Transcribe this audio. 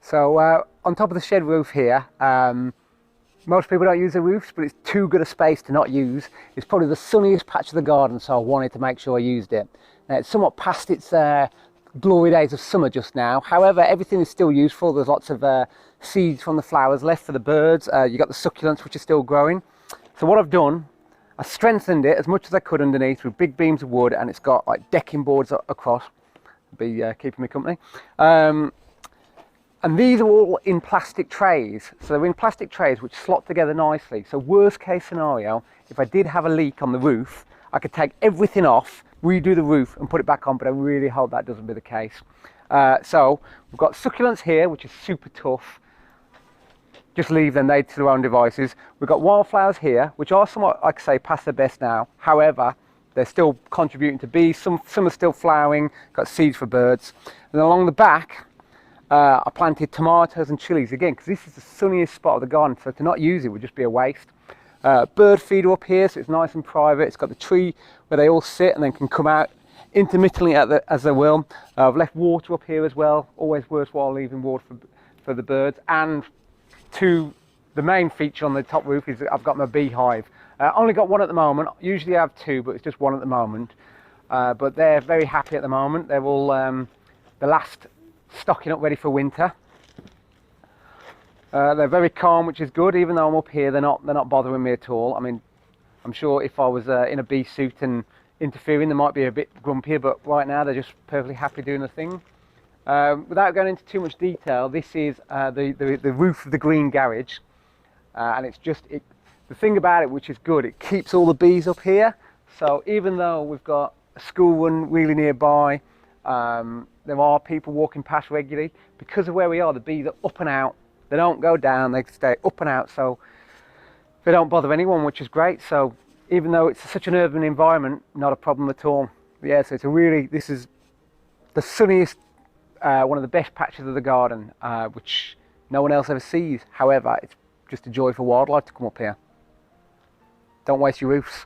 So on top of the shed roof here, most people don't use the roofs, but it's too good a space to not use. It's probably the sunniest patch of the garden, so I wanted to make sure I used it. Now, it's somewhat past its glory days of summer just now. However, everything is still useful. There's lots of seeds from the flowers left for the birds. You've got the succulents, which are still growing. So what I've done, I strengthened it as much as I could underneath with big beams of wood, and it's got like decking boards across. Be keeping me company. And these are all in plastic trays. So they're in plastic trays which slot together nicely. So worst case scenario, if I did have a leak on the roof, I could take everything off, redo the roof and put it back on, but I really hope that doesn't be the case. So we've got succulents here, which is super tough. Just leave them, they to their own devices. We've got wildflowers here, which are somewhat, like I say, past their best now. However, they're still contributing to bees. Some are still flowering, got seeds for birds. And along the back, I planted tomatoes and chilies again, because this is the sunniest spot of the garden, so to not use it would just be a waste. Bird feeder up here, so it's nice and private. It's got the tree where they all sit and then can come out intermittently as they will. I've left water up here as well, always worthwhile leaving water for the birds. And the main feature on the top roof is that I've got my beehive. Only got one at the moment. Usually I have two, but it's just one at the moment. But they're very happy at the moment. They're all the last stocking up ready for winter. They're very calm, which is good. Even though I'm up here, they're not bothering me at all. I mean, I'm sure if I was in a bee suit and interfering, they might be a bit grumpier, but right now they're just perfectly happy doing the thing. Without going into too much detail, this is the roof of the green garage, and it's just the thing about it, which is good, it keeps all the bees up here. So even though we've got a school run really nearby, there are people walking past regularly. Because of where we are, the bees are up and out. They don't go down, they stay up and out, so they don't bother anyone, which is great. So even though it's such an urban environment, not a problem at all. But yeah, so this is the sunniest, one of the best patches of the garden, which no one else ever sees. However, it's just a joy for wildlife to come up here. Don't waste your roofs.